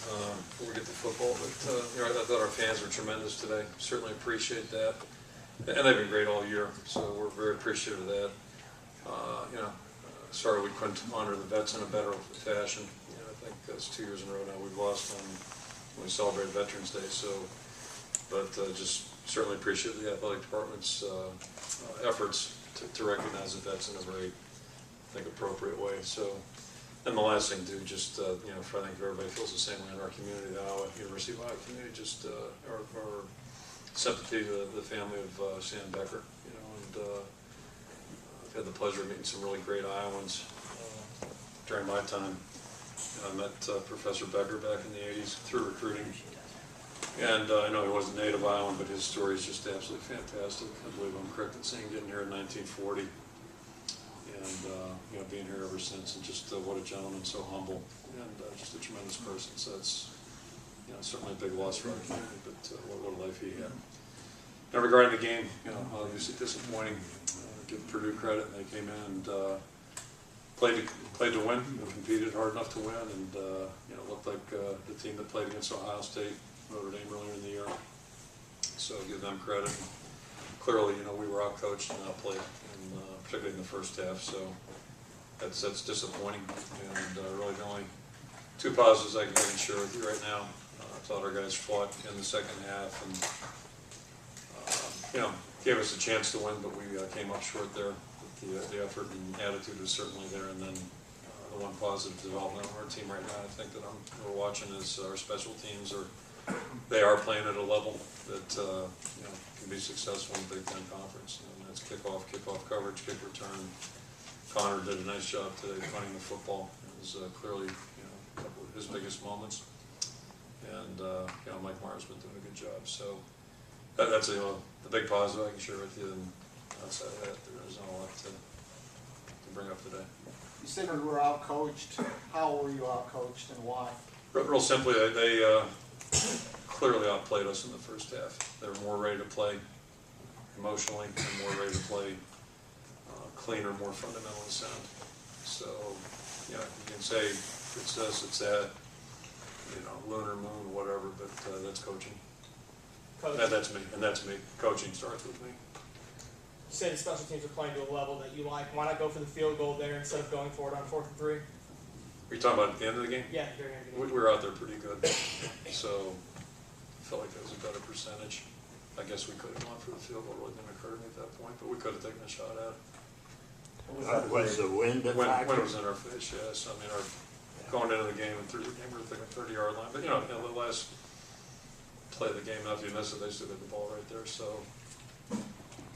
before we get to football. But I thought our fans were tremendous today. Certainly appreciate that, and they've been great all year. So we're very appreciative of that. Sorry we couldn't honor the vets in a better fashion. I think that's 2 years in a row now we've lost when we celebrate Veterans Day. So, but just certainly appreciate the athletic department's efforts to recognize the vets in a very, I think, appropriate way. So, and the last thing, too, just I think everybody feels the same way in our community, the University of Iowa community. Just our sympathy to the family of Sam Becker. And I've had the pleasure of meeting some really great Iowans during my time. I met Professor Becker back in the '80s through recruiting. And I know he wasn't a native Iowan, but his story is just absolutely fantastic. I believe I'm correct in saying getting here in 1940. And being here ever since, and just what a gentleman, so humble, and just a tremendous person. So it's certainly a big loss for our community, but what a life he had. Now regarding the game, obviously disappointing. Give Purdue credit, they came in and played to win. They competed hard enough to win, and looked like the team that played against Ohio State, Notre Dame earlier in the year. So give them credit. And clearly, we were outcoached and outplayed, particularly in the first half. So that's disappointing. And really the only two positives I can share with you right now. I thought our guys fought in the second half, and gave us a chance to win, but we came up short there. The effort and attitude was certainly there. And then the one positive development on our team right now, I think that we're watching, is our special teams they are playing at a level that can be successful in the Big Ten Conference. And that's kickoff coverage, kick return. Connor did a nice job today punting the football. It was clearly a couple of his biggest moments. And Mike Meyer's been doing a good job. So that's the big positive I can share with you. And outside of that, there's not a lot to bring up today. You said we were out-coached. How were you out-coached and why? Real simply, they clearly outplayed us in the first half. They were more ready to play emotionally, and more ready to play cleaner, more fundamentally sound. So, you can say it's this, it's that, lunar, moon, whatever, but that's coaching. That's me. Coaching starts with me. You say the special teams are playing to a level that you like. Why not go for the field goal there instead of going for it on 4th and 3? Were you talking about at the end of the game? Yeah, very end of the game. We were out there pretty good, so I felt like that was a better percentage. I guess we could have gone for the field goal. It really didn't occur to me at that point, but we could have taken a shot at it. Was the wind a factor? Wind was in our face, yes. I mean, going into the game and through the game, we were thinking 30-yard line. But, the last play of the game, after you miss it, they still get the ball right there. So I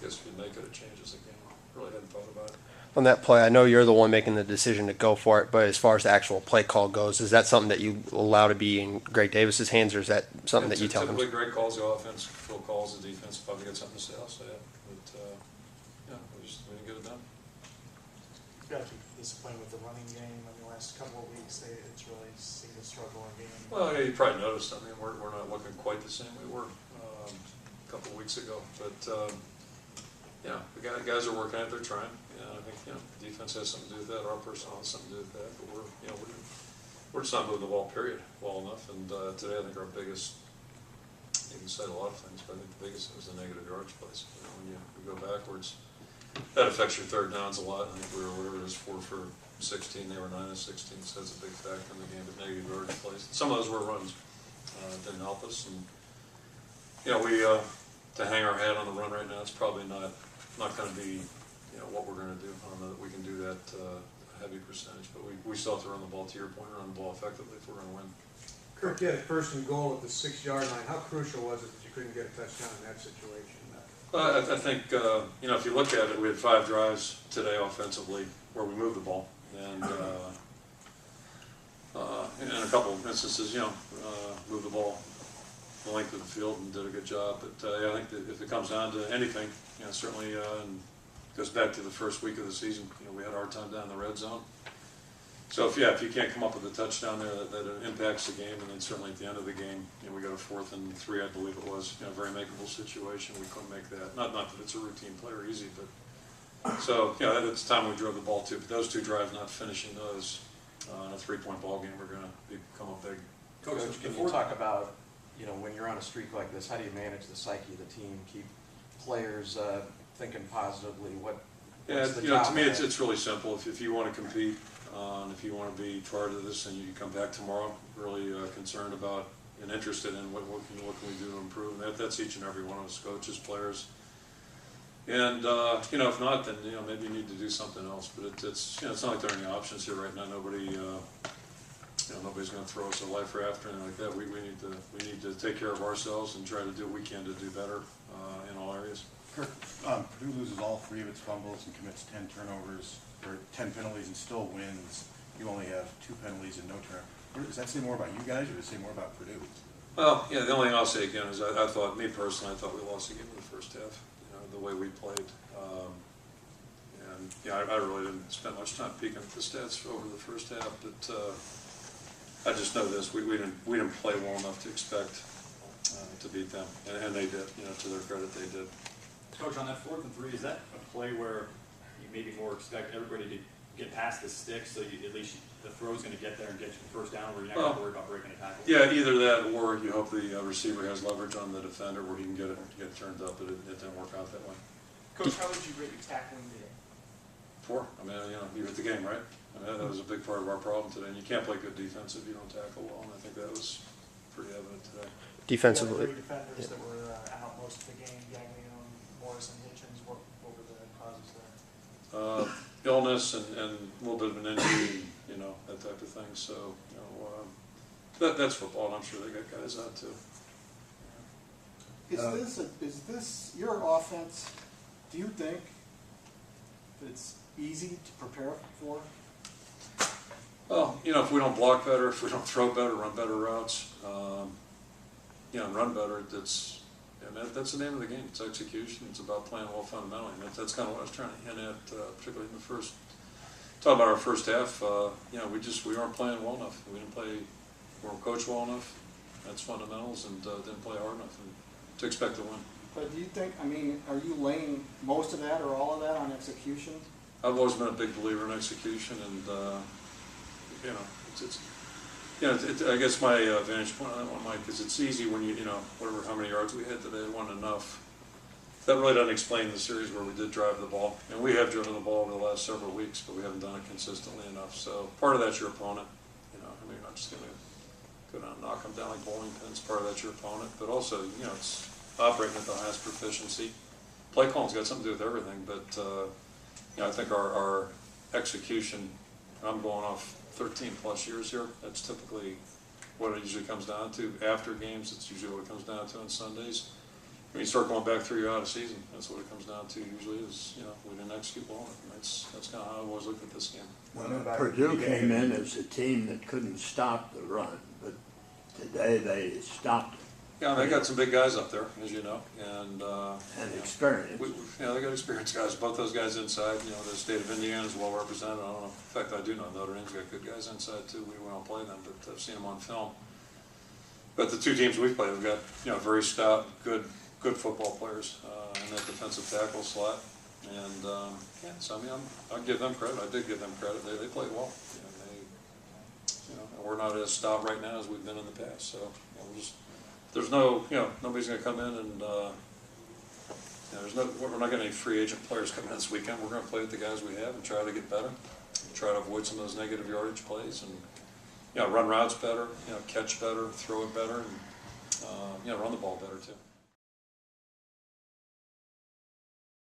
guess if you make it, it changes the game. Really hadn't thought about it. On that play, I know you're the one making the decision to go for it, but as far as the actual play call goes, is that something that you allow to be in Greg Davis's hands, or is that something that you tell him? Typically, Greg calls the offense, Phil calls the defense. If I get something to say, I'll say it. But, we didn't get it done. You've got to be disappointed with the running game. In the last couple of weeks, it's really seemed to struggle in game. Well, you probably noticed. I mean, we're not looking quite the same we were a couple of weeks ago. But, the guys are working at it. They're trying. I think the defense has something to do with that. Our personnel has something to do with that. But we're just not moving the ball, period, well enough. And today, I think our biggest, you can say a lot of things, but I think the biggest was the negative yardage plays. When you go backwards, that affects your third downs a lot. I think we were 4 for 16. They were 9 of 16, so that's a big factor in the game. But negative yardage plays. Some of those were runs. Didn't help us. And we to hang our hat on the run right now, it's probably not going to be what we're going to do. I don't know that we can do that heavy percentage, but we still have to run the ball, to your point, run the ball effectively if we're going to win. Kirk, you had a 1st and goal at the 6-yard line. How crucial was it that you couldn't get a touchdown in that situation? I think, if you look at it, we had 5 drives today offensively where we moved the ball. And in a couple of instances, moved the ball the length of the field and did a good job. But I think that if it comes down to anything, certainly and goes back to the first week of the season, we had a hard time down in the red zone. So if you can't come up with a touchdown there, that impacts the game. And then certainly at the end of the game, we got a 4th and 3, I believe it was, a very makeable situation. We couldn't make that. Not that it's a routine play or easy, but so that's the time we drove the ball too. But those 2 drives, not finishing those in a 3-point ball game, are going to become a big Coach, can you talk about, you know, when you're on a streak like this, how do you manage the psyche of the team, keep players thinking positively? Yeah, What's the you know, to job me, ahead? it's really simple. If you want to compete, if you want to be part of this, and you come back tomorrow really concerned about and interested in what can we do to improve. That's each and every one of us, coaches, players. And you know, if not, then you know maybe you need to do something else. But it's you know it's not like there are any options here right now. Nobody you know nobody's going to throw us a life raft or anything like that. We need to take care of ourselves and try to do what we can to do better in all areas. Kirk, Purdue loses all 3 of its fumbles and commits 10 turnovers, or 10 penalties and still wins. You only have 2 penalties and no turnover. Does that say more about you guys, or does it say more about Purdue? Well, yeah, the only thing I'll say again is I thought, me personally, I thought we lost the game in the first half, you know, the way we played. And, yeah, I really didn't spend much time peeking at the stats over the first half, but I just know this, we didn't play well enough to expect to beat them, and they did, you know, to their credit, they did. Coach, on that 4th and 3, is that a play where you maybe more expect everybody to get past the stick, so you, at least the throw's going to get there and get you the first down, where you're not going to worry about breaking a tackle? Yeah, either that, or you hope the receiver has leverage on the defender where he can get it turned up, but it didn't work out that way. Coach, how would you rate your tackling today? 4, I mean, you know, you hit the game, right? I mean, that was a big part of our problem today, and you can't play good defense if you don't tackle well, and I think that was pretty evident today. Defensively, We had 3 defenders that were out most of the game, Gaglione, Morrison, Hitchens. What were the causes there? Illness and a little bit of an injury, you know, that type of thing. So, you know, that's football, and I'm sure they got guys out too. Is this your offense? Do you think that it's easy to prepare for? Well, you know, if we don't block better, if we don't throw better, run better routes, you know, and run better, that's the name of the game. It's execution. It's about playing well fundamentally. And that's kind of what I was trying to hint at, particularly in the first. Talk about our first half. You know, we weren't playing well enough. We weren't coached well enough. That's fundamentals, and didn't play hard enough to expect to win. But do you think, I mean, are you laying most of that or all of that on execution? I've always been a big believer in execution, and you know, you know, I guess my vantage point on that one, Mike, is it's easy when you know, whatever, how many yards we had today, wasn't enough. That really doesn't explain the series where we did drive the ball. And we have driven the ball over the last several weeks, but we haven't done it consistently enough. So part of that's your opponent. You know, I mean, you're not just going to go down and knock them down like bowling pins. Part of that's your opponent. But also, you know, it's operating at the highest proficiency. Play calling's got something to do with everything, but you know, I think our execution, I'm going off 13 plus years here, that's typically what it usually comes down to. After games, it's usually what it comes down to on Sundays. When you start going back through your out of season, that's what it comes down to usually is, you know, we didn't execute well. And that's kind of how I always look at this game. Purdue came in as a team that couldn't stop the run, but today they stopped it. Yeah, they got some big guys up there, as you know, and Experience. You know, they got experienced guys. Both those guys inside. You know, the state of Indiana is well represented. I don't know. In fact, I do know Notre Dame's got good guys inside too. We won't play them, but I've seen them on film. But the 2 teams we've played, we've got, you know, very stout, good football players in that defensive tackle slot. And yeah, so I mean, I'll give them credit. I did give them credit. They played well. You know, and we're not as stout right now as we've been in the past. So you know, there's no, you know, nobody's going to come in and, you know, we're not getting any free agent players coming in this weekend. We're going to play with the guys we have and try to get better, try to avoid some of those negative yardage plays, and, you know, run routes better, you know, catch better, throw it better, and, you know, run the ball better too.